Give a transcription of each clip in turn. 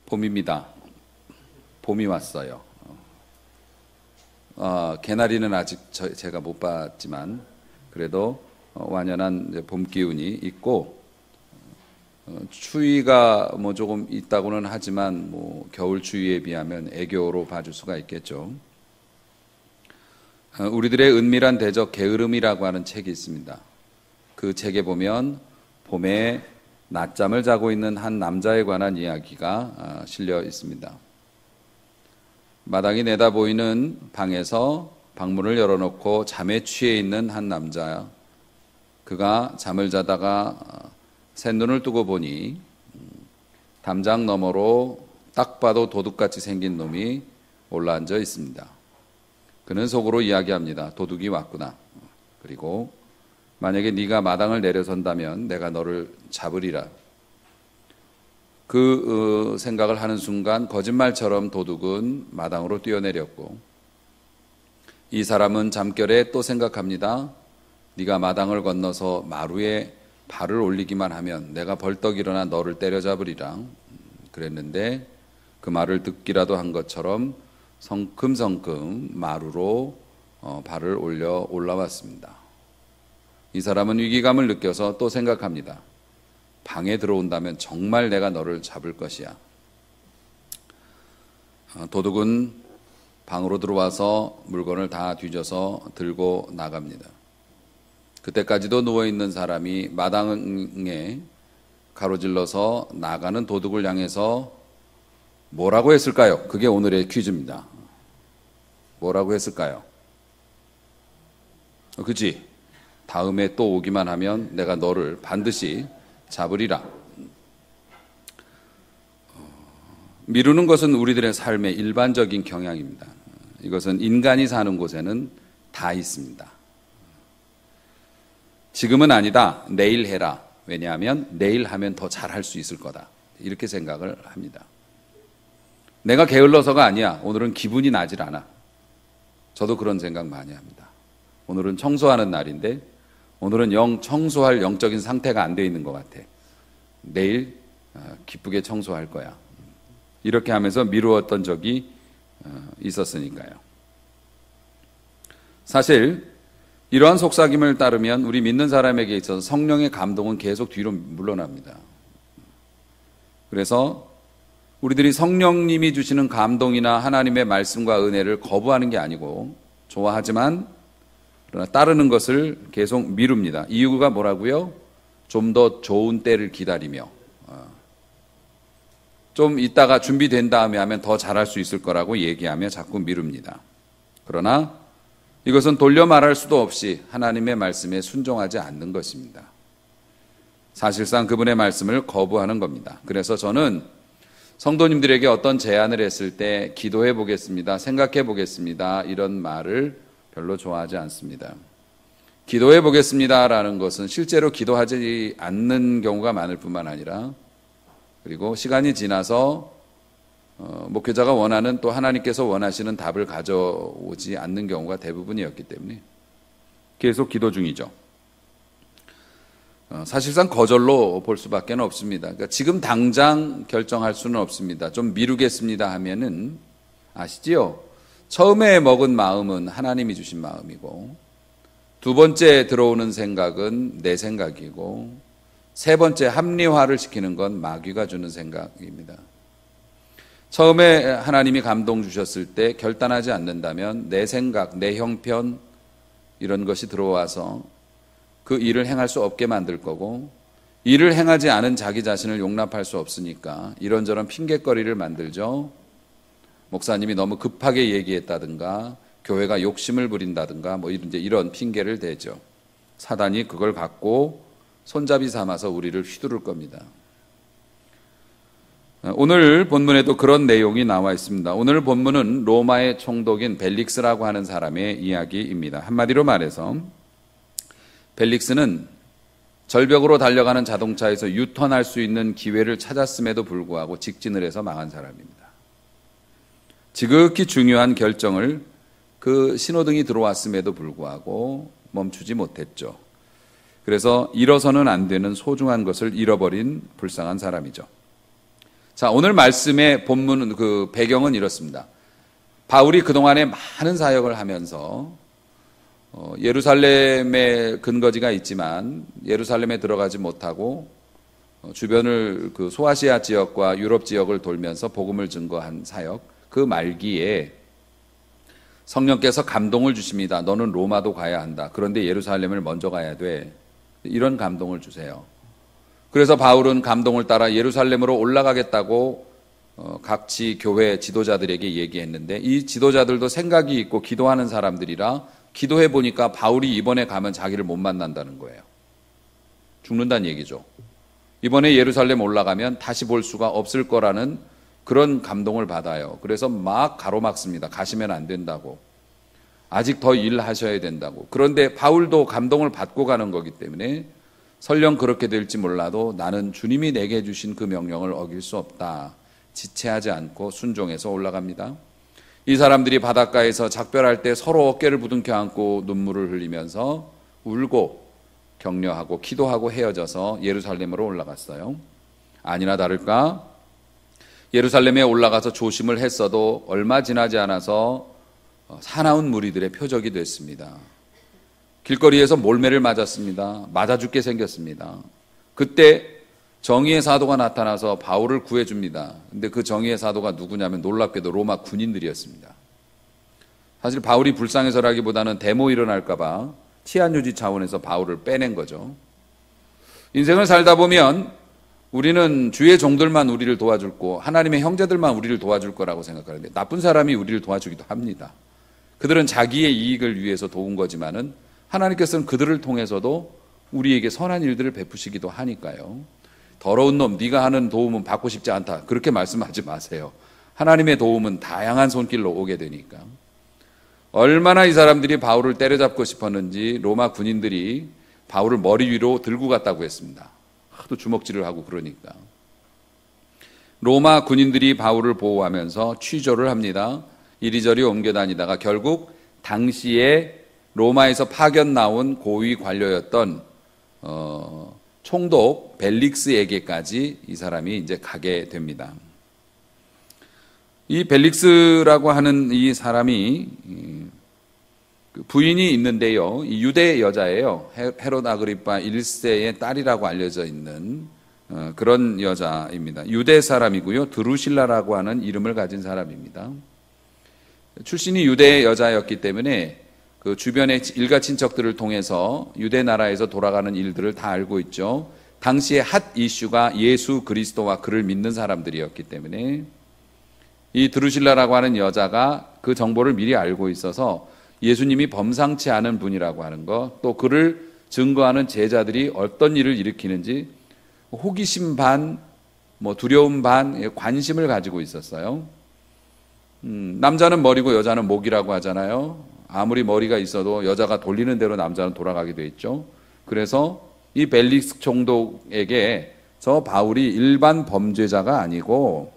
봄입니다. 봄이 왔어요. 개나리는 아직 제가 못 봤지만 그래도 완연한 봄 기운이 있고, 추위가 뭐 조금 있다고는 하지만 뭐 겨울 추위에 비하면 애교로 봐줄 수가 있겠죠. 우리들의 은밀한 대적 게으름이라고 하는 책이 있습니다. 그 책에 보면 봄에 낮잠을 자고 있는 한 남자에 관한 이야기가 실려 있습니다. 마당이 내다 보이는 방에서 방문을 열어놓고 잠에 취해 있는 한 남자, 그가 잠을 자다가 쇳눈을 뜨고 보니 담장 너머로 딱 봐도 도둑같이 생긴 놈이 올라앉아 있습니다. 그는 속으로 이야기합니다. 도둑이 왔구나. 그리고 만약에 네가 마당을 내려선다면 내가 너를 잡으리라. 그 생각을 하는 순간 거짓말처럼 도둑은 마당으로 뛰어내렸고, 이 사람은 잠결에 또 생각합니다. 네가 마당을 건너서 마루에 발을 올리기만 하면 내가 벌떡 일어나 너를 때려잡으리라. 그랬는데 그 말을 듣기라도 한 것처럼 성큼성큼 마루로 발을 올려 올라왔습니다. 이 사람은 위기감을 느껴서 또 생각합니다. 방에 들어온다면 정말 내가 너를 잡을 것이야. 도둑은 방으로 들어와서 물건을 다 뒤져서 들고 나갑니다. 그때까지도 누워있는 사람이 마당에 가로질러서 나가는 도둑을 향해서 뭐라고 했을까요? 그게 오늘의 퀴즈입니다. 뭐라고 했을까요? 그치? 다음에 또 오기만 하면 내가 너를 반드시 잡으리라. 미루는 것은 우리들의 삶의 일반적인 경향입니다. 이것은 인간이 사는 곳에는 다 있습니다. 지금은 아니다. 내일 해라. 왜냐하면 내일 하면 더 잘할 수 있을 거다. 이렇게 생각을 합니다. 내가 게을러서가 아니야. 오늘은 기분이 나질 않아. 저도 그런 생각 많이 합니다. 오늘은 청소하는 날인데 오늘은 청소할 영적인 상태가 안 돼 있는 것 같아. 내일 기쁘게 청소할 거야. 이렇게 하면서 미루었던 적이 있었으니까요. 사실 이러한 속삭임을 따르면 우리 믿는 사람에게 있어서 성령의 감동은 계속 뒤로 물러납니다. 그래서 우리들이 성령님이 주시는 감동이나 하나님의 말씀과 은혜를 거부하는 게 아니고 좋아하지만 그러나 따르는 것을 계속 미룹니다. 이유가 뭐라고요? 좀 더 좋은 때를 기다리며 좀 있다가 준비된 다음에 하면 더 잘할 수 있을 거라고 얘기하며 자꾸 미룹니다. 그러나 이것은 돌려 말할 수도 없이 하나님의 말씀에 순종하지 않는 것입니다. 사실상 그분의 말씀을 거부하는 겁니다. 그래서 저는 성도님들에게 어떤 제안을 했을 때 기도해 보겠습니다, 생각해 보겠습니다, 이런 말을 별로 좋아하지 않습니다. 기도해 보겠습니다라는 것은 실제로 기도하지 않는 경우가 많을 뿐만 아니라, 그리고 시간이 지나서 목회자가 원하는 또 하나님께서 원하시는 답을 가져오지 않는 경우가 대부분이었기 때문에 계속 기도 중이죠. 사실상 거절로 볼 수밖에 없습니다. 그러니까 지금 당장 결정할 수는 없습니다. 좀 미루겠습니다 하면은 아시지요? 처음에 먹은 마음은 하나님이 주신 마음이고, 두 번째 들어오는 생각은 내 생각이고, 세 번째 합리화를 시키는 건 마귀가 주는 생각입니다. 처음에 하나님이 감동 주셨을 때 결단하지 않는다면 내 생각, 내 형편 이런 것이 들어와서 그 일을 행할 수 없게 만들 거고, 일을 행하지 않은 자기 자신을 용납할 수 없으니까 이런저런 핑곗거리를 만들죠. 목사님이 너무 급하게 얘기했다든가, 교회가 욕심을 부린다든가, 뭐 이런 핑계를 대죠. 사단이 그걸 갖고 손잡이 삼아서 우리를 휘두를 겁니다. 오늘 본문에도 그런 내용이 나와 있습니다. 오늘 본문은 로마의 총독인 벨릭스라고 하는 사람의 이야기입니다. 한마디로 말해서 벨릭스는 절벽으로 달려가는 자동차에서 유턴할 수 있는 기회를 찾았음에도 불구하고 직진을 해서 망한 사람입니다. 지극히 중요한 결정을 그 신호등이 들어왔음에도 불구하고 멈추지 못했죠. 그래서 잃어서는 안 되는 소중한 것을 잃어버린 불쌍한 사람이죠. 자, 오늘 말씀의 본문 그 배경은 이렇습니다. 바울이 그동안에 많은 사역을 하면서 예루살렘에 근거지가 있지만 예루살렘에 들어가지 못하고 주변을 그 소아시아 지역과 유럽 지역을 돌면서 복음을 증거한 사역, 그 말기에 성령께서 감동을 주십니다. 너는 로마도 가야 한다. 그런데 예루살렘을 먼저 가야 돼. 이런 감동을 주세요. 그래서 바울은 감동을 따라 예루살렘으로 올라가겠다고 각지 교회 지도자들에게 얘기했는데, 이 지도자들도 생각이 있고 기도하는 사람들이라 기도해 보니까 바울이 이번에 가면 자기를 못 만난다는 거예요. 죽는다는 얘기죠. 이번에 예루살렘 올라가면 다시 볼 수가 없을 거라는 그런 감동을 받아요. 그래서 막 가로막습니다. 가시면 안 된다고. 아직 더 일하셔야 된다고. 그런데 바울도 감동을 받고 가는 거기 때문에 설령 그렇게 될지 몰라도 나는 주님이 내게 주신 그 명령을 어길 수 없다. 지체하지 않고 순종해서 올라갑니다. 이 사람들이 바닷가에서 작별할 때 서로 어깨를 부둥켜 안고 눈물을 흘리면서 울고 격려하고 기도하고 헤어져서 예루살렘으로 올라갔어요. 아니나 다를까 예루살렘에 올라가서 조심을 했어도 얼마 지나지 않아서 사나운 무리들의 표적이 됐습니다. 길거리에서 몰매를 맞았습니다. 맞아 죽게 생겼습니다. 그때 정의의 사도가 나타나서 바울을 구해줍니다. 근데 그 정의의 사도가 누구냐면 놀랍게도 로마 군인들이었습니다. 사실 바울이 불쌍해서라기보다는 데모 일어날까봐 치안 유지 차원에서 바울을 빼낸 거죠. 인생을 살다 보면 우리는 주의 종들만 우리를 도와줄 거, 하나님의 형제들만 우리를 도와줄 거라고 생각하는데 나쁜 사람이 우리를 도와주기도 합니다. 그들은 자기의 이익을 위해서 도운 거지만은 하나님께서는 그들을 통해서도 우리에게 선한 일들을 베푸시기도 하니까요. 더러운 놈, 네가 하는 도움은 받고 싶지 않다. 그렇게 말씀하지 마세요. 하나님의 도움은 다양한 손길로 오게 되니까. 얼마나 이 사람들이 바울을 때려잡고 싶었는지 로마 군인들이 바울을 머리 위로 들고 갔다고 했습니다. 하도 주먹질을 하고 그러니까. 로마 군인들이 바울을 보호하면서 취조를 합니다. 이리저리 옮겨 다니다가 결국 당시에 로마에서 파견 나온 고위 관료였던 총독 벨릭스에게까지 이 사람이 이제 가게 됩니다. 이 벨릭스라고 하는 이 사람이 부인이 있는데요. 이 유대 여자예요. 헤롯 아그리파 1세의 딸이라고 알려져 있는 그런 여자입니다. 유대 사람이고요. 드루실라라고 하는 이름을 가진 사람입니다. 출신이 유대 여자였기 때문에 그 주변의 일가 친척들을 통해서 유대 나라에서 돌아가는 일들을 다 알고 있죠. 당시의 핫 이슈가 예수 그리스도와 그를 믿는 사람들이었기 때문에 이 드루실라라고 하는 여자가 그 정보를 미리 알고 있어서 예수님이 범상치 않은 분이라고 하는 것, 또 그를 증거하는 제자들이 어떤 일을 일으키는지 호기심 반, 두려움 반, 관심을 가지고 있었어요. 남자는 머리고 여자는 목이라고 하잖아요. 아무리 머리가 있어도 여자가 돌리는 대로 남자는 돌아가게 돼 있죠. 그래서 이 벨릭스 총독에게 저 바울이 일반 범죄자가 아니고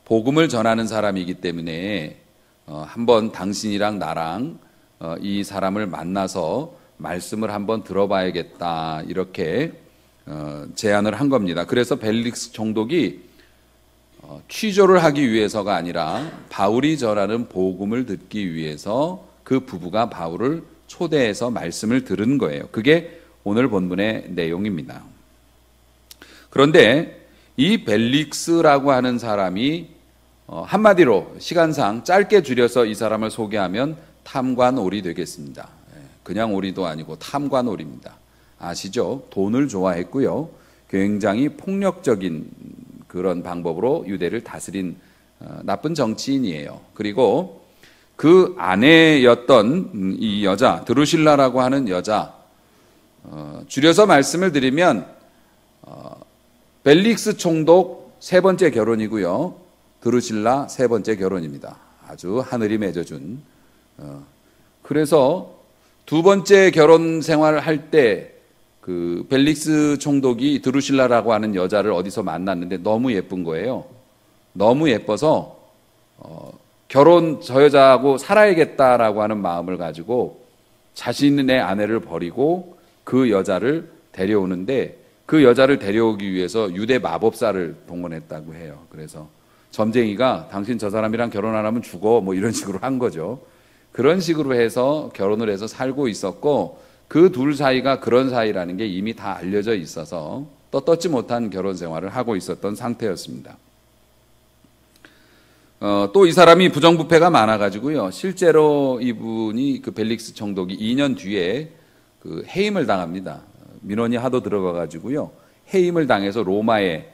복음을 전하는 사람이기 때문에 한번 당신이랑 나랑 이 사람을 만나서 말씀을 한번 들어봐야겠다, 이렇게 제안을 한 겁니다. 그래서 벨릭스 총독이 취조를 하기 위해서가 아니라 바울이 전하는 복음을 듣기 위해서 그 부부가 바울을 초대해서 말씀을 들은 거예요. 그게 오늘 본문의 내용입니다. 그런데 이 벨릭스라고 하는 사람이 한마디로 시간상 짧게 줄여서 이 사람을 소개하면 탐관오리 되겠습니다. 그냥 오리도 아니고 탐관오리입니다. 아시죠? 돈을 좋아했고요. 굉장히 폭력적인 그런 방법으로 유대를 다스린 나쁜 정치인이에요. 그리고 그 아내였던 이 여자, 드루실라라고 하는 여자, 줄여서 말씀을 드리면 벨릭스 총독 세 번째 결혼이고요. 드루실라 세 번째 결혼입니다. 아주 하늘이 맺어준. 그래서 두 번째 결혼 생활을 할 때 그 벨릭스 총독이 드루실라라고 하는 여자를 어디서 만났는데 너무 예쁜 거예요. 너무 예뻐서 저 여자하고 살아야겠다라고 하는 마음을 가지고 자신의 아내를 버리고 그 여자를 데려오는데 그 여자를 데려오기 위해서 유대 마법사를 동원했다고 해요. 그래서 점쟁이가 당신 저 사람이랑 결혼 안 하면 죽어 뭐 이런 식으로 한 거죠. 그런 식으로 해서 결혼을 해서 살고 있었고, 그 둘 사이가 그런 사이라는 게 이미 다 알려져 있어서 떳떳지 못한 결혼 생활을 하고 있었던 상태였습니다. 또 이 사람이 부정부패가 많아가지고요, 실제로 이분이 그 벨릭스 총독이 2년 뒤에 그 해임을 당합니다. 민원이 하도 들어가가지고요, 해임을 당해서 로마에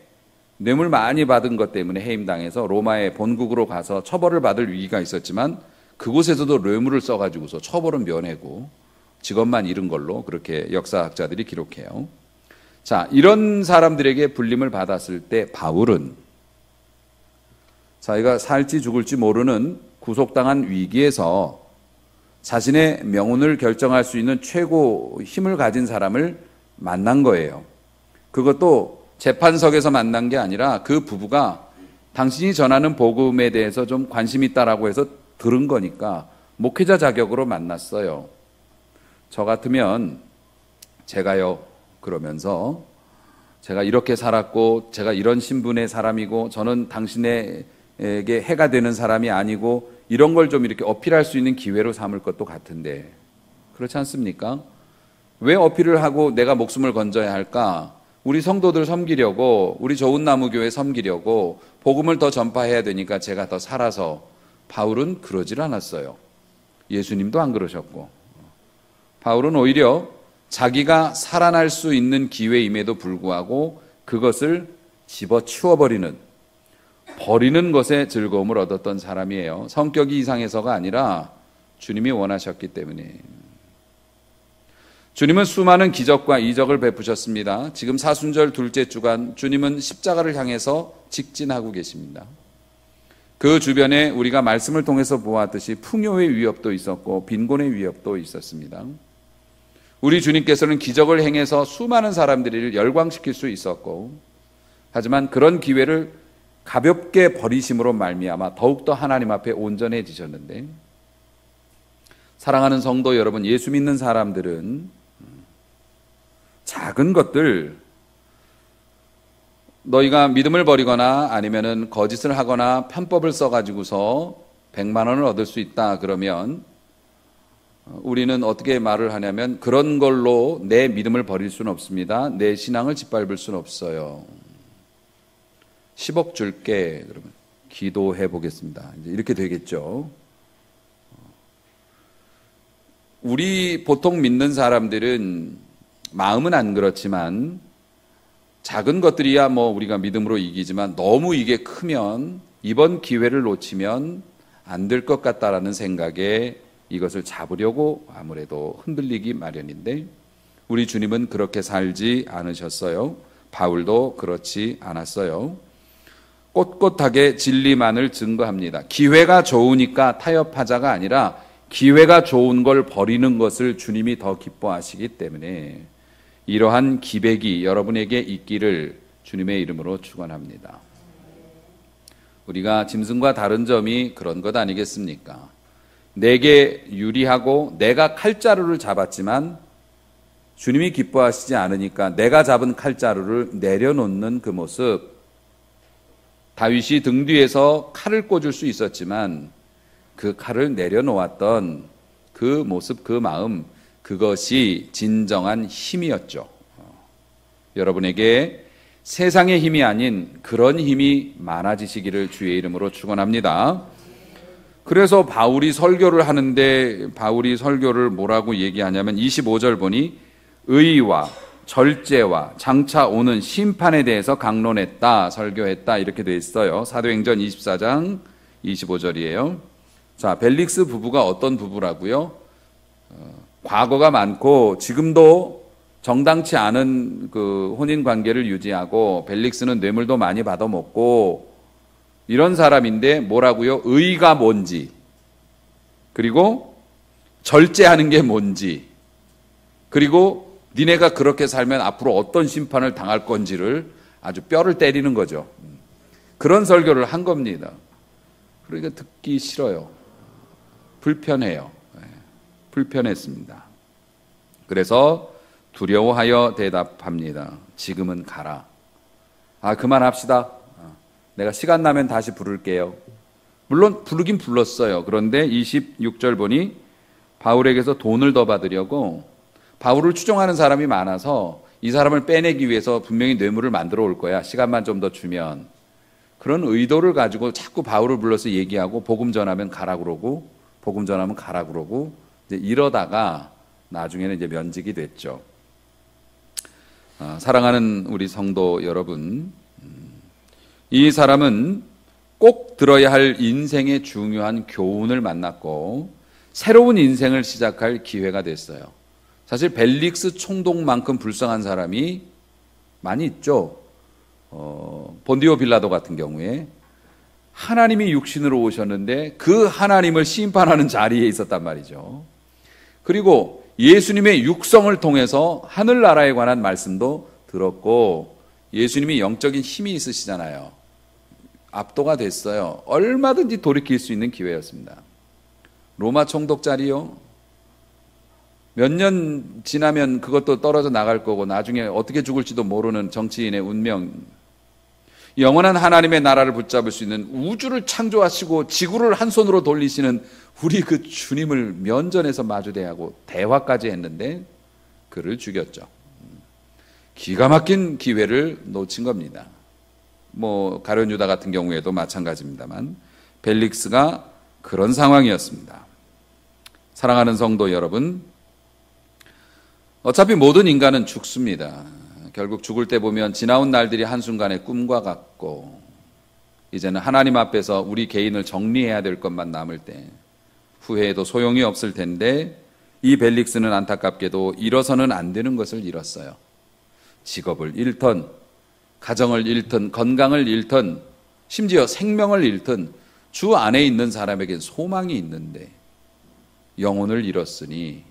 뇌물 많이 받은 것 때문에 해임당해서 로마의 본국으로 가서 처벌을 받을 위기가 있었지만, 그곳에서도 뇌물을 써가지고서 처벌은 면하고 직업만 잃은 걸로 그렇게 역사학자들이 기록해요. 자, 이런 사람들에게 불림을 받았을 때 바울은 자기가 살지 죽을지 모르는 구속당한 위기에서 자신의 명운을 결정할 수 있는 최고 힘을 가진 사람을 만난 거예요. 그것도 재판석에서 만난 게 아니라 그 부부가 당신이 전하는 복음에 대해서 좀 관심이 있다라고 해서 들은 거니까 목회자 자격으로 만났어요. 저 같으면 제가요, 그러면서 제가 이렇게 살았고 제가 이런 신분의 사람이고 저는 당신에게 해가 되는 사람이 아니고 이런 걸 좀 이렇게 어필할 수 있는 기회로 삼을 것도 같은데, 그렇지 않습니까? 왜 어필을 하고 내가 목숨을 건져야 할까? 우리 성도들 섬기려고, 우리 좋은 나무 교회 섬기려고 복음을 더 전파해야 되니까 제가 더 살아서. 바울은 그러질 않았어요. 예수님도 안 그러셨고. 바울은 오히려 자기가 살아날 수 있는 기회임에도 불구하고 그것을 집어치워버리는, 버리는 것에 즐거움을 얻었던 사람이에요. 성격이 이상해서가 아니라 주님이 원하셨기 때문에. 주님은 수많은 기적과 이적을 베푸셨습니다. 지금 사순절 둘째 주간 주님은 십자가를 향해서 직진하고 계십니다. 그 주변에 우리가 말씀을 통해서 보았듯이 풍요의 위협도 있었고 빈곤의 위협도 있었습니다. 우리 주님께서는 기적을 행해서 수많은 사람들을 열광시킬 수 있었고, 하지만 그런 기회를 가볍게 버리심으로 말미암아 더욱더 하나님 앞에 온전해지셨는데, 사랑하는 성도 여러분, 예수 믿는 사람들은 작은 것들, 너희가 믿음을 버리거나 아니면은 거짓을 하거나 편법을 써가지고서 100만 원을 얻을 수 있다 그러면 우리는 어떻게 말을 하냐면, 그런 걸로 내 믿음을 버릴 수는 없습니다. 내 신앙을 짓밟을 수는 없어요. 10억 줄게. 그러면 기도해 보겠습니다. 이제 이렇게 되겠죠. 우리 보통 믿는 사람들은 마음은 안 그렇지만 작은 것들이야 뭐 우리가 믿음으로 이기지만 너무 이게 크면 이번 기회를 놓치면 안 될 것 같다라는 생각에 이것을 잡으려고 아무래도 흔들리기 마련인데, 우리 주님은 그렇게 살지 않으셨어요. 바울도 그렇지 않았어요. 꼿꼿하게 진리만을 증거합니다. 기회가 좋으니까 타협하자가 아니라 기회가 좋은 걸 버리는 것을 주님이 더 기뻐하시기 때문에 이러한 기백이 여러분에게 있기를 주님의 이름으로 축원합니다. 우리가 짐승과 다른 점이 그런 것 아니겠습니까? 내게 유리하고 내가 칼자루를 잡았지만 주님이 기뻐하시지 않으니까 내가 잡은 칼자루를 내려놓는 그 모습. 다윗이 등 뒤에서 칼을 꽂을 수 있었지만 그 칼을 내려놓았던 그 모습, 그 마음, 그것이 진정한 힘이었죠. 여러분에게 세상의 힘이 아닌 그런 힘이 많아지시기를 주의 이름으로 축원합니다. 그래서 바울이 설교를 하는데, 바울이 설교를 뭐라고 얘기하냐면 25절 보니 의와 절제와 장차 오는 심판에 대해서 강론했다, 설교했다 이렇게 돼 있어요. 사도행전 24장 25절이에요. 자, 벨릭스 부부가 어떤 부부라고요? 과거가 많고 지금도 정당치 않은 그 혼인 관계를 유지하고, 벨릭스는 뇌물도 많이 받아먹고 이런 사람인데 뭐라고요? 의가 뭔지, 그리고 절제하는 게 뭔지, 그리고 니네가 그렇게 살면 앞으로 어떤 심판을 당할 건지를 아주 뼈를 때리는 거죠. 그런 설교를 한 겁니다. 그러니까 듣기 싫어요. 불편해요. 불편했습니다. 그래서 두려워하여 대답합니다. 지금은 가라. 그만합시다. 내가 시간 나면 다시 부를게요. 물론 부르긴 불렀어요. 그런데 26절 보니 바울에게서 돈을 더 받으려고, 바울을 추종하는 사람이 많아서 이 사람을 빼내기 위해서 분명히 뇌물을 만들어 올 거야. 시간만 좀 더 주면. 그런 의도를 가지고 자꾸 바울을 불러서 얘기하고, 복음 전하면 가라 그러고, 복음 전하면 가라 그러고, 이제 이러다가 나중에는 이제 면직이 됐죠. 사랑하는 우리 성도 여러분, 이 사람은 꼭 들어야 할 인생의 중요한 교훈을 만났고 새로운 인생을 시작할 기회가 됐어요. 사실 벨릭스 총독만큼 불쌍한 사람이 많이 있죠. 본디오 빌라도 같은 경우에 하나님이 육신으로 오셨는데 그 하나님을 심판하는 자리에 있었단 말이죠. 그리고 예수님의 육성을 통해서 하늘나라에 관한 말씀도 들었고, 예수님이 영적인 힘이 있으시잖아요. 압도가 됐어요. 얼마든지 돌이킬 수 있는 기회였습니다. 로마 총독 자리요, 몇 년 지나면 그것도 떨어져 나갈 거고 나중에 어떻게 죽을지도 모르는 정치인의 운명, 영원한 하나님의 나라를 붙잡을 수 있는, 우주를 창조하시고 지구를 한 손으로 돌리시는 우리 그 주님을 면전에서 마주대하고 대화까지 했는데 그를 죽였죠. 기가 막힌 기회를 놓친 겁니다. 가룟 유다 같은 경우에도 마찬가지입니다만 벨릭스가 그런 상황이었습니다. 사랑하는 성도 여러분, 어차피 모든 인간은 죽습니다. 결국 죽을 때 보면 지나온 날들이 한순간의 꿈과 같고, 이제는 하나님 앞에서 우리 개인을 정리해야 될 것만 남을 때 후회해도 소용이 없을 텐데, 이 벨릭스는 안타깝게도 잃어서는 안 되는 것을 잃었어요. 직업을 잃던, 가정을 잃든, 건강을 잃든, 심지어 생명을 잃든 주 안에 있는 사람에겐 소망이 있는데 영혼을 잃었으니,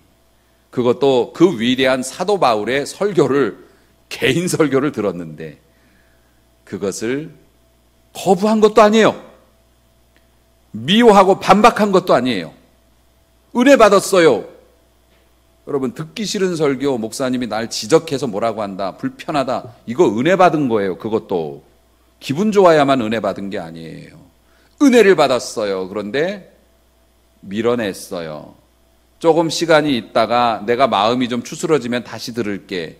그것도 그 위대한 사도 바울의 설교를, 개인 설교를 들었는데 그것을 거부한 것도 아니에요. 미워하고 반박한 것도 아니에요. 은혜 받았어요. 여러분, 듣기 싫은 설교, 목사님이 날 지적해서 뭐라고 한다, 불편하다, 이거 은혜 받은 거예요. 그것도 기분 좋아야만 은혜 받은 게 아니에요. 은혜를 받았어요. 그런데 밀어냈어요. 조금 시간이 있다가 내가 마음이 좀 추스러지면 다시 들을게.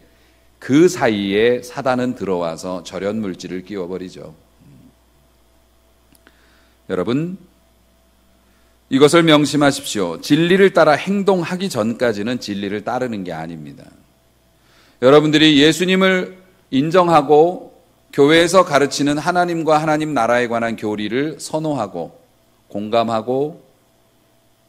그 사이에 사단은 들어와서 절연 물질을 끼워버리죠. 여러분, 이것을 명심하십시오. 진리를 따라 행동하기 전까지는 진리를 따르는 게 아닙니다. 여러분들이 예수님을 인정하고 교회에서 가르치는 하나님과 하나님 나라에 관한 교리를 선호하고 공감하고,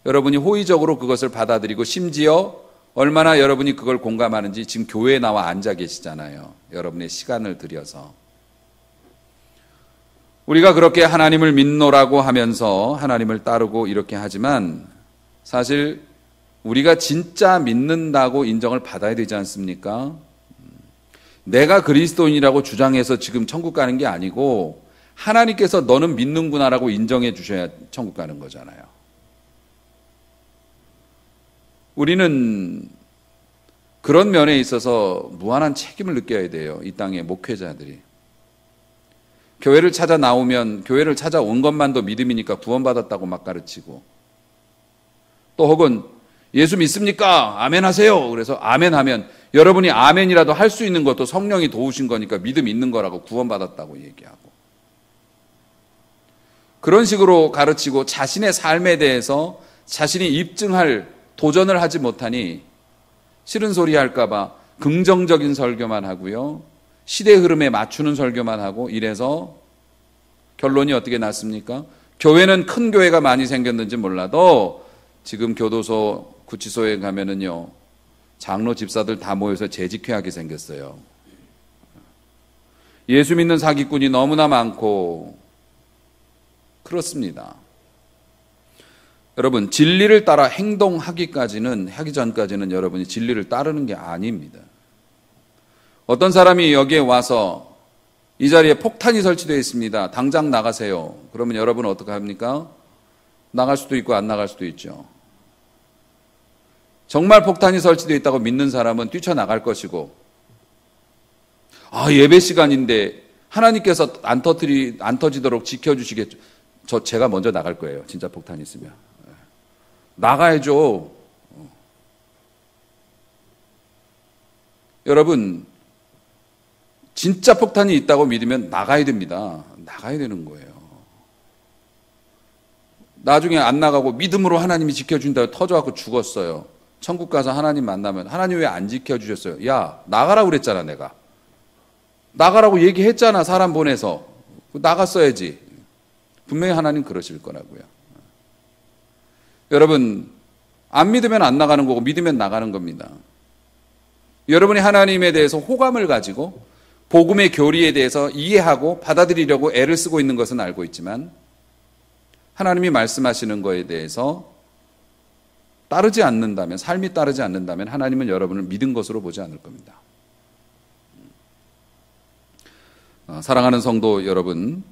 여러분이 호의적으로 그것을 받아들이고, 심지어 얼마나 여러분이 그걸 공감하는지 지금 교회에 나와 앉아 계시잖아요. 여러분의 시간을 들여서. 우리가 그렇게 하나님을 믿노라고 하면서 하나님을 따르고 이렇게 하지만, 사실 우리가 진짜 믿는다고 인정을 받아야 되지 않습니까? 내가 그리스도인이라고 주장해서 지금 천국 가는 게 아니고 하나님께서 너는 믿는구나라고 인정해 주셔야 천국 가는 거잖아요. 우리는 그런 면에 있어서 무한한 책임을 느껴야 돼요. 이 땅의 목회자들이. 교회를 찾아 나오면 교회를 찾아온 것만도 믿음이니까 구원받았다고 막 가르치고, 또 혹은 예수 믿습니까? 아멘 하세요. 그래서 아멘 하면 여러분이 아멘이라도 할 수 있는 것도 성령이 도우신 거니까 믿음 있는 거라고 구원받았다고 얘기하고, 그런 식으로 가르치고 자신의 삶에 대해서 자신이 입증할 도전을 하지 못하니 싫은 소리 할까 봐 긍정적인 설교만 하고요, 시대 흐름에 맞추는 설교만 하고, 이래서 결론이 어떻게 났습니까? 교회는 큰 교회가 많이 생겼는지 몰라도 지금 교도소, 구치소에 가면은요, 장로 집사들 다 모여서 재직회하게 생겼어요. 예수 믿는 사기꾼이 너무나 많고 그렇습니다. 여러분, 진리를 따라 하기 전까지는 여러분이 진리를 따르는 게 아닙니다. 어떤 사람이 여기에 와서 이 자리에 폭탄이 설치되어 있습니다. 당장 나가세요. 그러면 여러분은 어떻게 합니까? 나갈 수도 있고 안 나갈 수도 있죠. 정말 폭탄이 설치되어 있다고 믿는 사람은 뛰쳐나갈 것이고, 예배 시간인데 하나님께서 안 터지도록 지켜주시겠죠. 제가 먼저 나갈 거예요. 진짜 폭탄이 있으면. 나가야죠. 여러분, 진짜 폭탄이 있다고 믿으면 나가야 됩니다. 나가야 되는 거예요. 나중에 안 나가고 믿음으로 하나님이 지켜준다고 터져갖고 죽었어요. 천국 가서 하나님 만나면 하나님 왜 안 지켜주셨어요? 야, 나가라고 그랬잖아, 내가. 나가라고 얘기했잖아, 사람 보내서. 나갔어야지. 분명히 하나님 그러실 거라고요. 여러분, 안 믿으면 안 나가는 거고 믿으면 나가는 겁니다. 여러분이 하나님에 대해서 호감을 가지고 복음의 교리에 대해서 이해하고 받아들이려고 애를 쓰고 있는 것은 알고 있지만 하나님이 말씀하시는 거에 대해서 따르지 않는다면, 삶이 따르지 않는다면 하나님은 여러분을 믿은 것으로 보지 않을 겁니다. 사랑하는 성도 여러분,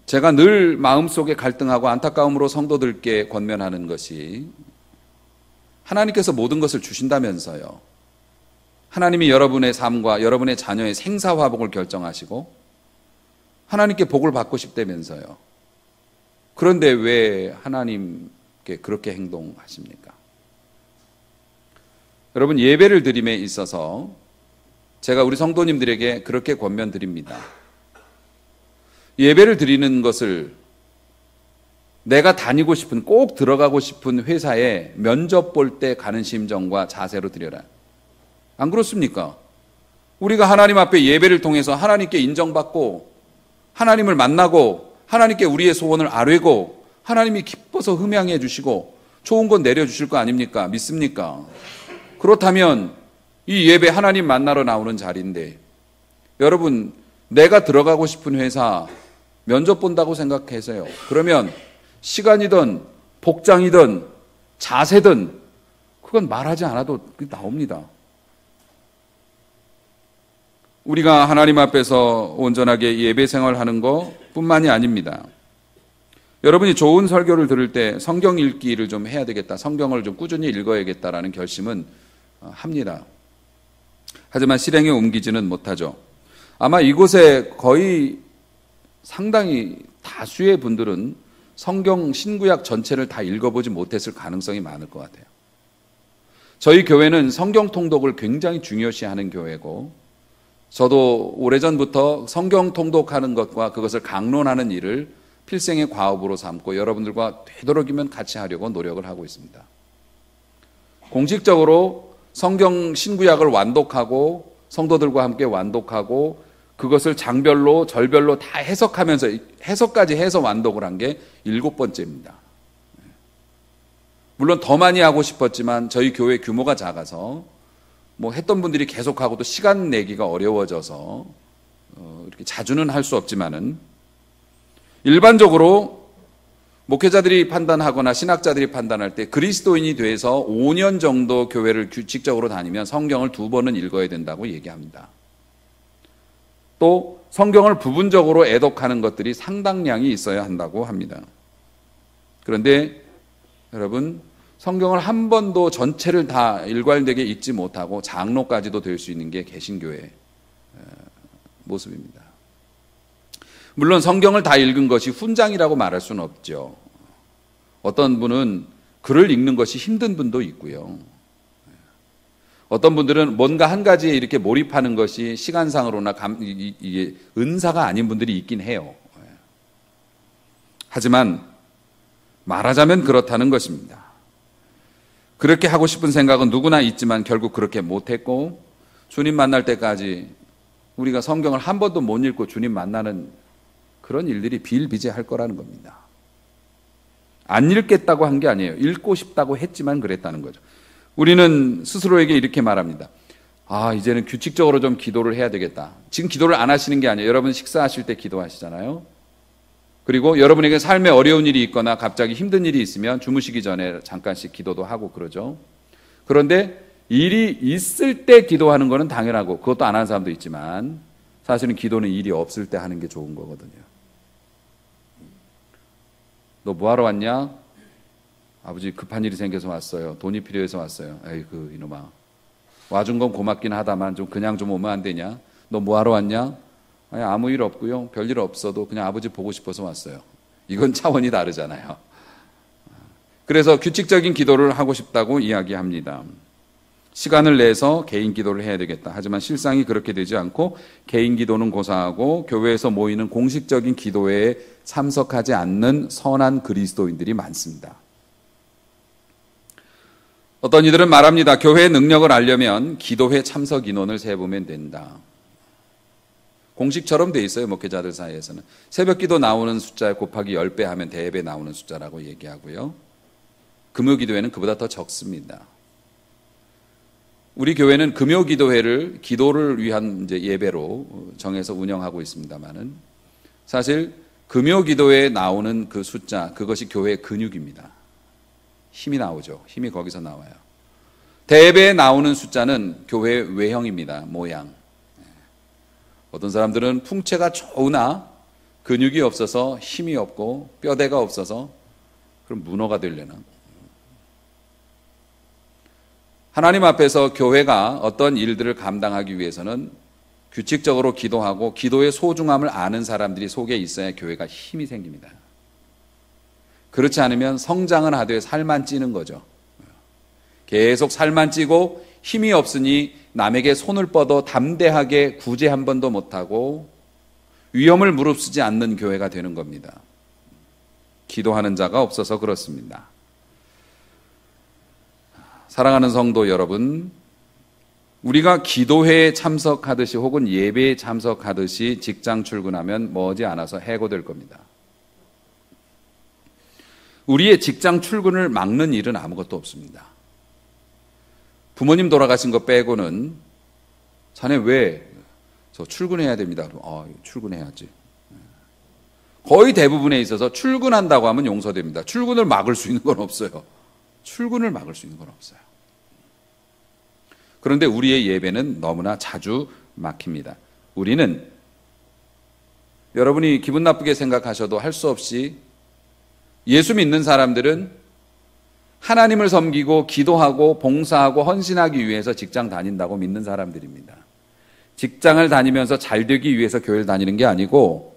제가 늘 마음속에 갈등하고 안타까움으로 성도들께 권면하는 것이 하나님께서 모든 것을 주신다면서요. 하나님이 여러분의 삶과 여러분의 자녀의 생사화복을 결정하시고 하나님께 복을 받고 싶다면서요. 그런데 왜 하나님께 그렇게 행동하십니까? 여러분, 예배를 드림에 있어서 제가 우리 성도님들에게 그렇게 권면드립니다. 예배를 드리는 것을 내가 다니고 싶은, 꼭 들어가고 싶은 회사에 면접 볼 때 가는 심정과 자세로 드려라. 안 그렇습니까? 우리가 하나님 앞에 예배를 통해서 하나님께 인정받고 하나님을 만나고 하나님께 우리의 소원을 아뢰고 하나님이 기뻐서 흠양해 주시고 좋은 건 내려주실 거 아닙니까? 믿습니까? 그렇다면 이 예배 하나님 만나러 나오는 자리인데 여러분, 내가 들어가고 싶은 회사 면접 본다고 생각해서요. 그러면 시간이든 복장이든 자세든 그건 말하지 않아도 나옵니다. 우리가 하나님 앞에서 온전하게 예배 생활하는 것뿐만이 아닙니다. 여러분이 좋은 설교를 들을 때 성경 읽기를 좀 해야 되겠다, 성경을 좀 꾸준히 읽어야겠다라는 결심은 합니다. 하지만 실행에 옮기지는 못하죠. 아마 이곳에 거의 상당히 다수의 분들은 성경 신구약 전체를 다 읽어보지 못했을 가능성이 많을 것 같아요. 저희 교회는 성경 통독을 굉장히 중요시하는 교회고, 저도 오래전부터 성경 통독하는 것과 그것을 강론하는 일을 필생의 과업으로 삼고 여러분들과 되도록이면 같이 하려고 노력을 하고 있습니다. 공식적으로 성경 신구약을 완독하고 성도들과 함께 완독하고 그것을 장별로 절별로 다 해석하면서 해석까지 해서 완독을 한 게 7번째입니다. 물론 더 많이 하고 싶었지만 저희 교회 규모가 작아서 했던 분들이 계속하고도 시간 내기가 어려워져서 이렇게 자주는 할 수 없지만은 일반적으로 목회자들이 판단하거나 신학자들이 판단할 때 그리스도인이 돼서 5년 정도 교회를 규칙적으로 다니면 성경을 2번은 읽어야 된다고 얘기합니다. 또 성경을 부분적으로 애독하는 것들이 상당량이 있어야 한다고 합니다. 그런데 여러분, 성경을 한 번도 전체를 다 일괄되게 읽지 못하고 장로까지도 될 수 있는 게 개신교의 모습입니다. 물론 성경을 다 읽은 것이 훈장이라고 말할 수는 없죠. 어떤 분은 글을 읽는 것이 힘든 분도 있고요. 어떤 분들은 뭔가 한 가지에 이렇게 몰입하는 것이 시간상으로나 이게 은사가 아닌 분들이 있긴 해요. 하지만 말하자면 그렇다는 것입니다. 그렇게 하고 싶은 생각은 누구나 있지만 결국 그렇게 못했고, 주님 만날 때까지 우리가 성경을 한 번도 못 읽고 주님 만나는 그런 일들이 비일비재할 거라는 겁니다. 안 읽겠다고 한 게 아니에요. 읽고 싶다고 했지만 그랬다는 거죠. 우리는 스스로에게 이렇게 말합니다. 이제는 규칙적으로 좀 기도를 해야 되겠다. 지금 기도를 안 하시는 게 아니에요. 여러분 식사하실 때 기도하시잖아요. 그리고 여러분에게 삶에 어려운 일이 있거나 갑자기 힘든 일이 있으면 주무시기 전에 잠깐씩 기도도 하고 그러죠. 그런데 일이 있을 때 기도하는 거는 당연하고 그것도 안 하는 사람도 있지만 사실은 기도는 일이 없을 때 하는 게 좋은 거거든요. 너 뭐하러 왔냐? 아버지 급한 일이 생겨서 왔어요. 돈이 필요해서 왔어요. 에이그 이놈아. 와준 건 고맙긴 하다만 좀 그냥 좀 오면 안 되냐? 너 뭐하러 왔냐? 아니, 아무 일 없고요. 별일 없어도 그냥 아버지 보고 싶어서 왔어요. 이건 차원이 다르잖아요. 그래서 규칙적인 기도를 하고 싶다고 이야기합니다. 시간을 내서 개인 기도를 해야 되겠다. 하지만 실상이 그렇게 되지 않고 개인 기도는 고사하고 교회에서 모이는 공식적인 기도회에 참석하지 않는 선한 그리스도인들이 많습니다. 어떤 이들은 말합니다. 교회의 능력을 알려면 기도회 참석 인원을 세보면 된다. 공식처럼 돼 있어요. 목회자들 사이에서는. 새벽 기도 나오는 숫자 곱하기 10배 하면 대예배 나오는 숫자라고 얘기하고요. 금요 기도회는 그보다 더 적습니다. 우리 교회는 금요 기도회를 기도를 위한 이제 예배로 정해서 운영하고 있습니다만은 사실 금요 기도회에 나오는 그 숫자, 그것이 교회의 근육입니다. 힘이 나오죠. 힘이 거기서 나와요. 대예배에 나오는 숫자는 교회의 외형입니다. 모양. 어떤 사람들은 풍채가 좋으나 근육이 없어서 힘이 없고 뼈대가 없어서 그럼 문어가 되려나? 하나님 앞에서 교회가 어떤 일들을 감당하기 위해서는 규칙적으로 기도하고 기도의 소중함을 아는 사람들이 속에 있어야 교회가 힘이 생깁니다. 그렇지 않으면 성장은 하되 살만 찌는 거죠. 계속 살만 찌고 힘이 없으니 남에게 손을 뻗어 담대하게 구제 한 번도 못하고 위험을 무릅쓰지 않는 교회가 되는 겁니다. 기도하는 자가 없어서 그렇습니다. 사랑하는 성도 여러분, 우리가 기도회에 참석하듯이 혹은 예배에 참석하듯이 직장 출근하면 머지않아서 해고될 겁니다. 우리의 직장 출근을 막는 일은 아무것도 없습니다. 부모님 돌아가신 거 빼고는 자네 왜? 저 출근해야 됩니다. 출근해야지. 거의 대부분에 있어서 출근한다고 하면 용서됩니다. 출근을 막을 수 있는 건 없어요. 출근을 막을 수 있는 건 없어요. 그런데 우리의 예배는 너무나 자주 막힙니다. 우리는 여러분이 기분 나쁘게 생각하셔도 할 수 없이 예수 믿는 사람들은 하나님을 섬기고 기도하고 봉사하고 헌신하기 위해서 직장 다닌다고 믿는 사람들입니다. 직장을 다니면서 잘 되기 위해서 교회를 다니는 게 아니고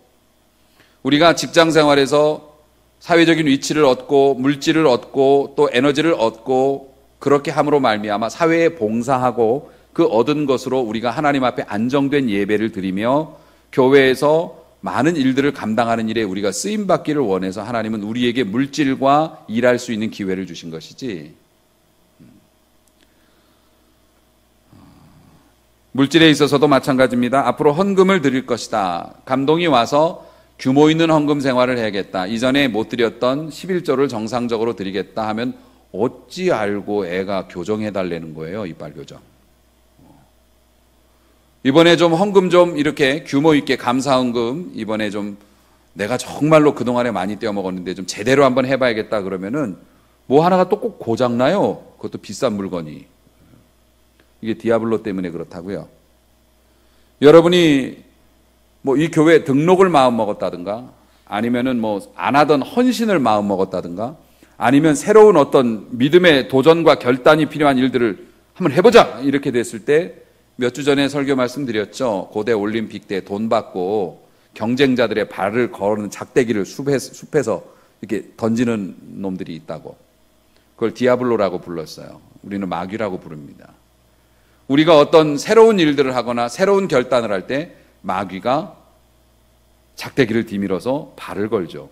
우리가 직장 생활에서 사회적인 위치를 얻고 물질을 얻고 또 에너지를 얻고 그렇게 함으로 말미암아 사회에 봉사하고 그 얻은 것으로 우리가 하나님 앞에 안정된 예배를 드리며 교회에서 많은 일들을 감당하는 일에 우리가 쓰임받기를 원해서 하나님은 우리에게 물질과 일할 수 있는 기회를 주신 것이지, 물질에 있어서도 마찬가지입니다. 앞으로 헌금을 드릴 것이다. 감동이 와서 규모 있는 헌금 생활을 해야겠다. 이전에 못 드렸던 11조를 정상적으로 드리겠다 하면 어찌 알고 애가 교정해달라는 거예요. 이빨 교정. 이번에 좀 헌금 좀 이렇게 규모 있게 감사헌금 이번에 좀 내가 정말로 그동안에 많이 떼어먹었는데 좀 제대로 한번 해봐야겠다 그러면은 뭐 하나가 또 꼭 고장나요. 그것도 비싼 물건이. 이게 디아블로 때문에 그렇다고요. 여러분이 뭐 이 교회 등록을 마음 먹었다든가 아니면은 뭐 안 하던 헌신을 마음 먹었다든가 아니면 새로운 어떤 믿음의 도전과 결단이 필요한 일들을 한번 해보자 이렇게 됐을 때 몇 주 전에 설교 말씀드렸죠. 고대 올림픽 때 돈 받고 경쟁자들의 발을 거는 작대기를 숲에서 이렇게 던지는 놈들이 있다고. 그걸 디아블로라고 불렀어요. 우리는 마귀라고 부릅니다. 우리가 어떤 새로운 일들을 하거나 새로운 결단을 할 때 마귀가 작대기를 디밀어서 발을 걸죠.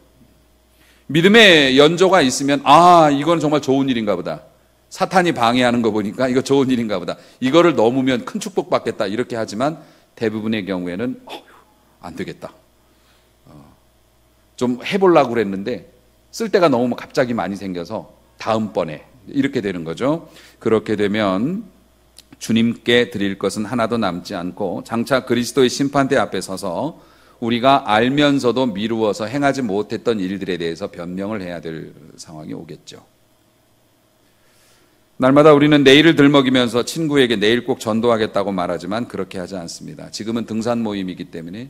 믿음의 연조가 있으면 이건 정말 좋은 일인가 보다. 사탄이 방해하는 거 보니까 이거 좋은 일인가 보다. 이거를 넘으면 큰 축복 받겠다 이렇게 하지만 대부분의 경우에는 안 되겠다. 좀 해보려고 그랬는데 쓸 데가 너무 갑자기 많이 생겨서 다음번에 이렇게 되는 거죠. 그렇게 되면 주님께 드릴 것은 하나도 남지 않고 장차 그리스도의 심판대 앞에 서서 우리가 알면서도 미루어서 행하지 못했던 일들에 대해서 변명을 해야 될 상황이 오겠죠. 날마다 우리는 내일을 들먹이면서 친구에게 내일 꼭 전도하겠다고 말하지만 그렇게 하지 않습니다. 지금은 등산 모임이기 때문에,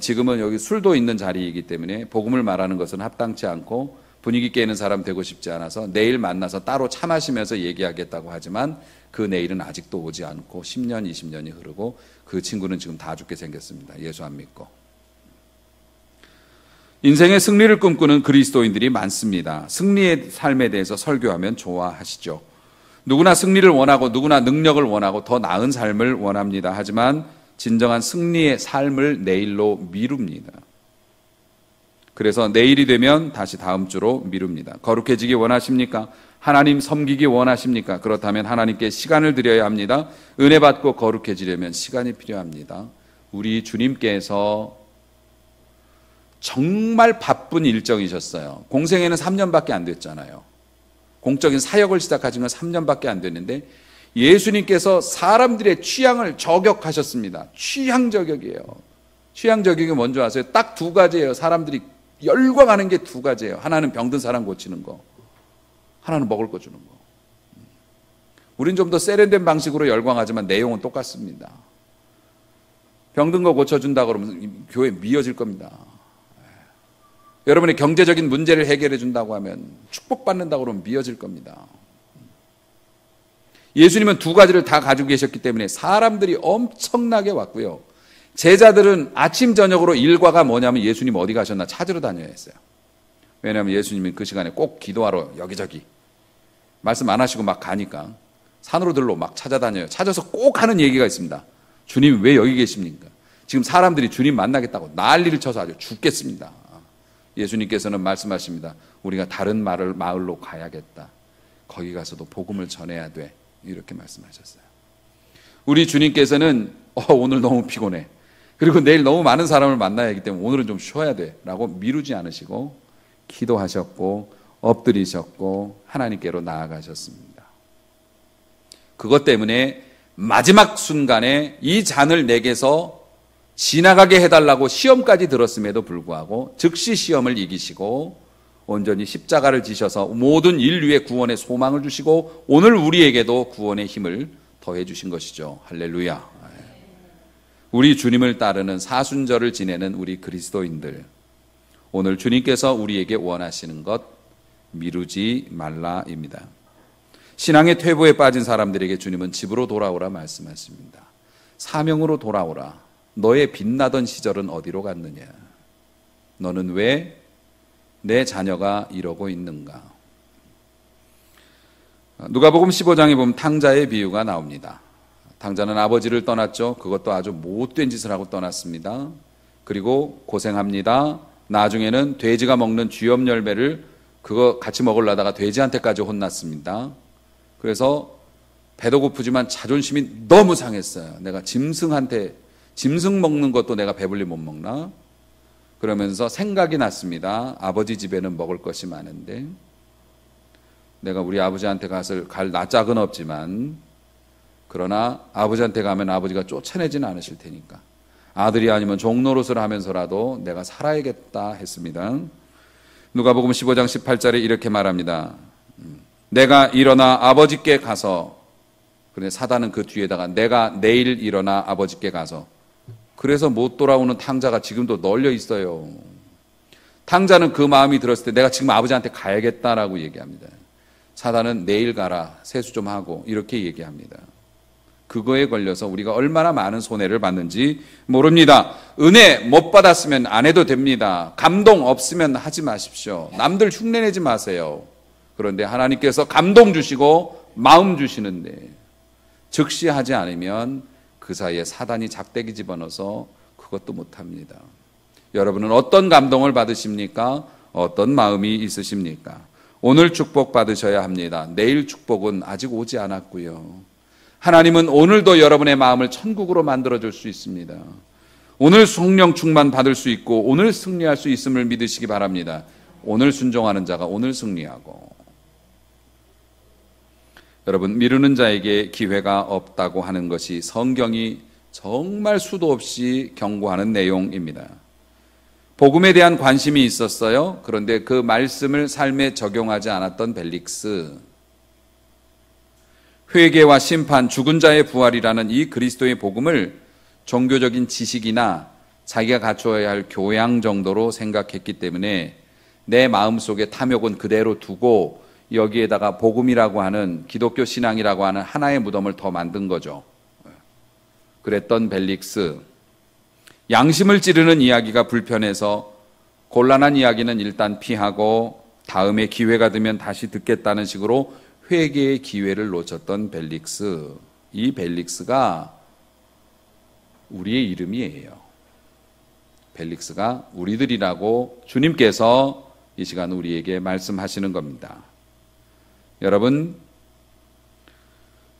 지금은 여기 술도 있는 자리이기 때문에 복음을 말하는 것은 합당치 않고 분위기 있게 있는 사람 되고 싶지 않아서 내일 만나서 따로 차 마시면서 얘기하겠다고 하지만 그 내일은 아직도 오지 않고 10년, 20년이 흐르고 그 친구는 지금 다 죽게 생겼습니다. 예수 안 믿고. 인생의 승리를 꿈꾸는 그리스도인들이 많습니다. 승리의 삶에 대해서 설교하면 좋아하시죠. 누구나 승리를 원하고 누구나 능력을 원하고 더 나은 삶을 원합니다. 하지만 진정한 승리의 삶을 내일로 미룹니다. 그래서 내일이 되면 다시 다음 주로 미룹니다. 거룩해지기 원하십니까? 하나님 섬기기 원하십니까? 그렇다면 하나님께 시간을 드려야 합니다. 은혜 받고 거룩해지려면 시간이 필요합니다. 우리 주님께서 정말 바쁜 일정이셨어요. 공생애는 3년밖에 안 됐잖아요. 공적인 사역을 시작하신 건 3년밖에 안 됐는데 예수님께서 사람들의 취향을 저격하셨습니다. 취향 저격이에요. 취향 저격이 뭔지 아세요? 딱 두 가지예요. 사람들이 열광하는 게 두 가지예요. 하나는 병든 사람 고치는 거, 하나는 먹을 거 주는 거. 우린 좀 더 세련된 방식으로 열광하지만 내용은 똑같습니다. 병든 거 고쳐준다 그러면 교회 미어질 겁니다. 여러분의 경제적인 문제를 해결해 준다고 하면 축복받는다고 그러면 미어질 겁니다. 예수님은 두 가지를 다 가지고 계셨기 때문에 사람들이 엄청나게 왔고요. 제자들은 아침 저녁으로 일과가 뭐냐면 예수님 어디 가셨나 찾으러 다녀야 했어요. 왜냐하면 예수님은 그 시간에 꼭 기도하러 여기저기 말씀 안 하시고 막 가니까 산으로 들로 막 찾아다녀요. 찾아서 꼭 하는 얘기가 있습니다. 주님 왜 여기 계십니까? 지금 사람들이 주님 만나겠다고 난리를 쳐서 아주 죽겠습니다. 예수님께서는 말씀하십니다. 우리가 다른 마을로 가야겠다. 거기 가서도 복음을 전해야 돼. 이렇게 말씀하셨어요. 우리 주님께서는 오늘 너무 피곤해. 그리고 내일 너무 많은 사람을 만나야 하기 때문에 오늘은 좀 쉬어야 돼. 라고 미루지 않으시고 기도하셨고 엎드리셨고 하나님께로 나아가셨습니다. 그것 때문에 마지막 순간에 이 잔을 내게서 지나가게 해달라고 시험까지 들었음에도 불구하고 즉시 시험을 이기시고 온전히 십자가를 지셔서 모든 인류의 구원의 소망을 주시고 오늘 우리에게도 구원의 힘을 더해 주신 것이죠. 할렐루야. 우리 주님을 따르는 사순절을 지내는 우리 그리스도인들, 오늘 주님께서 우리에게 원하시는 것 미루지 말라입니다. 신앙의 퇴보에 빠진 사람들에게 주님은 집으로 돌아오라 말씀하십니다. 사명으로 돌아오라. 너의 빛나던 시절은 어디로 갔느냐? 너는 왜 내 자녀가 이러고 있는가? 누가복음 15장에 보면 탕자의 비유가 나옵니다. 탕자는 아버지를 떠났죠. 그것도 아주 못된 짓을 하고 떠났습니다. 그리고 고생합니다. 나중에는 돼지가 먹는 쥐염 열매를 그거 같이 먹으려다가 돼지한테까지 혼났습니다. 그래서 배도 고프지만 자존심이 너무 상했어요. 내가 짐승 먹는 것도 내가 배불리 못 먹나? 그러면서 생각이 났습니다. 아버지 집에는 먹을 것이 많은데 내가 우리 아버지한테 갈 낯짝은 없지만 그러나 아버지한테 가면 아버지가 쫓아내지는 않으실 테니까 아들이 아니면 종노릇을 하면서라도 내가 살아야겠다 했습니다. 누가복음 15장 18절에 이렇게 말합니다. 내가 일어나 아버지께 가서, 그런데 사단은 그 뒤에다가 내가 내일 일어나 아버지께 가서, 그래서 못 돌아오는 탕자가 지금도 널려 있어요. 탕자는 그 마음이 들었을 때 내가 지금 아버지한테 가야겠다라고 얘기합니다. 사단은 내일 가라, 세수 좀 하고 이렇게 얘기합니다. 그거에 걸려서 우리가 얼마나 많은 손해를 받는지 모릅니다. 은혜 못 받았으면 안 해도 됩니다. 감동 없으면 하지 마십시오. 남들 흉내내지 마세요. 그런데 하나님께서 감동 주시고 마음 주시는데 즉시 하지 않으면 그 사이에 사단이 작대기 집어넣어서 그것도 못합니다. 여러분은 어떤 감동을 받으십니까? 어떤 마음이 있으십니까? 오늘 축복 받으셔야 합니다. 내일 축복은 아직 오지 않았고요. 하나님은 오늘도 여러분의 마음을 천국으로 만들어줄 수 있습니다. 오늘 성령 충만 받을 수 있고 오늘 승리할 수 있음을 믿으시기 바랍니다. 오늘 순종하는 자가 오늘 승리하고, 여러분, 미루는 자에게 기회가 없다고 하는 것이 성경이 정말 수도 없이 경고하는 내용입니다. 복음에 대한 관심이 있었어요. 그런데 그 말씀을 삶에 적용하지 않았던 벨릭스, 회개와 심판, 죽은 자의 부활이라는 이 그리스도의 복음을 종교적인 지식이나 자기가 갖추어야 할 교양 정도로 생각했기 때문에 내 마음속에 탐욕은 그대로 두고 여기에다가 복음이라고 하는 기독교 신앙이라고 하는 하나의 무덤을 더 만든 거죠. 그랬던 벨릭스, 양심을 찌르는 이야기가 불편해서 곤란한 이야기는 일단 피하고 다음에 기회가 되면 다시 듣겠다는 식으로 회개의 기회를 놓쳤던 벨릭스. 이 벨릭스가 우리의 이름이에요. 벨릭스가 우리들이라고 주님께서 이 시간 우리에게 말씀하시는 겁니다. 여러분,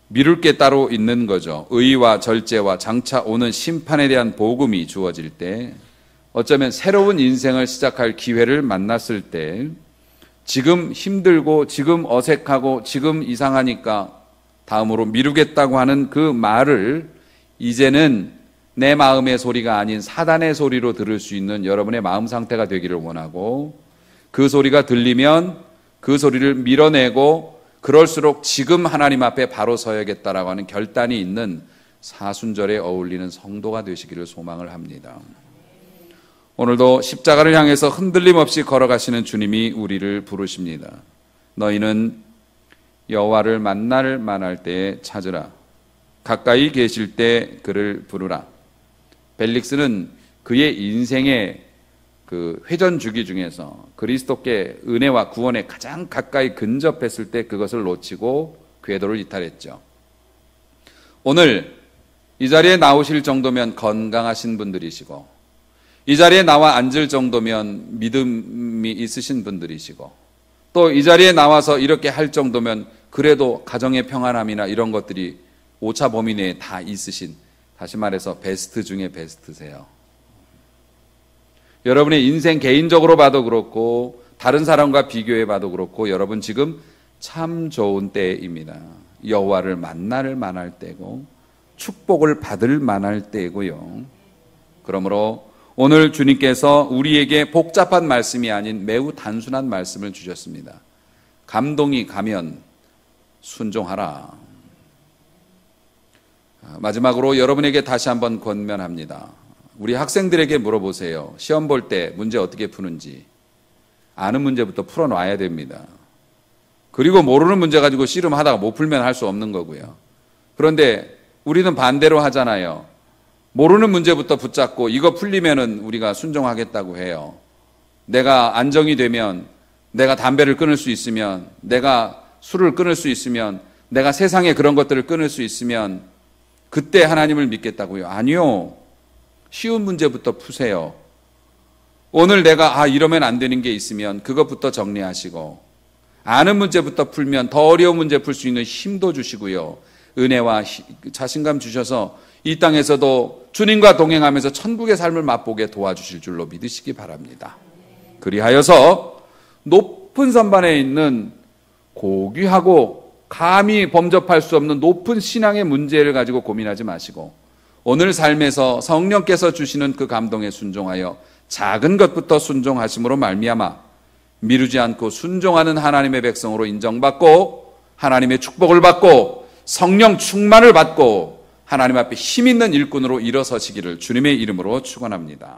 미룰 게 따로 있는 거죠. 의와 절제와 장차 오는 심판에 대한 복음이 주어질 때, 어쩌면 새로운 인생을 시작할 기회를 만났을 때, 지금 힘들고 지금 어색하고 지금 이상하니까 다음으로 미루겠다고 하는 그 말을 이제는 내 마음의 소리가 아닌 사단의 소리로 들을 수 있는 여러분의 마음 상태가 되기를 원하고, 그 소리가 들리면 그 소리를 밀어내고 그럴수록 지금 하나님 앞에 바로 서야겠다라고 하는 결단이 있는 사순절에 어울리는 성도가 되시기를 소망을 합니다. 오늘도 십자가를 향해서 흔들림 없이 걸어가시는 주님이 우리를 부르십니다. 너희는 여호와를 만날 때에 찾으라. 가까이 계실 때 그를 부르라. 벨릭스는 그의 인생의 그 회전 주기 중에서 그리스도께 은혜와 구원에 가장 가까이 근접했을 때 그것을 놓치고 궤도를 이탈했죠. 오늘 이 자리에 나오실 정도면 건강하신 분들이시고, 이 자리에 나와 앉을 정도면 믿음이 있으신 분들이시고, 또 이 자리에 나와서 이렇게 할 정도면 그래도 가정의 평안함이나 이런 것들이 오차 범위 내에 다 있으신, 다시 말해서 베스트 중에 베스트세요. 여러분의 인생 개인적으로 봐도 그렇고 다른 사람과 비교해 봐도 그렇고 여러분 지금 참 좋은 때입니다. 여호와를 만날 때고 축복을 받을 만할 때고요. 그러므로 오늘 주님께서 우리에게 복잡한 말씀이 아닌 매우 단순한 말씀을 주셨습니다. 감동이 가면 순종하라. 마지막으로 여러분에게 다시 한번 권면합니다. 우리 학생들에게 물어보세요. 시험 볼 때 문제 어떻게 푸는지. 아는 문제부터 풀어놔야 됩니다. 그리고 모르는 문제 가지고 씨름하다가 못 풀면 할 수 없는 거고요. 그런데 우리는 반대로 하잖아요. 모르는 문제부터 붙잡고 이거 풀리면은 우리가 순종하겠다고 해요. 내가 안정이 되면, 내가 담배를 끊을 수 있으면, 내가 술을 끊을 수 있으면, 내가 세상에 그런 것들을 끊을 수 있으면 그때 하나님을 믿겠다고요. 아니요. 쉬운 문제부터 푸세요. 오늘 내가 이러면 안 되는 게 있으면 그것부터 정리하시고, 아는 문제부터 풀면 더 어려운 문제 풀 수 있는 힘도 주시고요. 은혜와 자신감 주셔서 이 땅에서도 주님과 동행하면서 천국의 삶을 맛보게 도와주실 줄로 믿으시기 바랍니다. 그리하여서 높은 선반에 있는 고귀하고 감히 범접할 수 없는 높은 신앙의 문제를 가지고 고민하지 마시고, 오늘 삶에서 성령께서 주시는 그 감동에 순종하여 작은 것부터 순종하심으로 말미암아 미루지 않고 순종하는 하나님의 백성으로 인정받고 하나님의 축복을 받고 성령 충만을 받고 하나님 앞에 힘 있는 일꾼으로 일어서시기를 주님의 이름으로 축원합니다.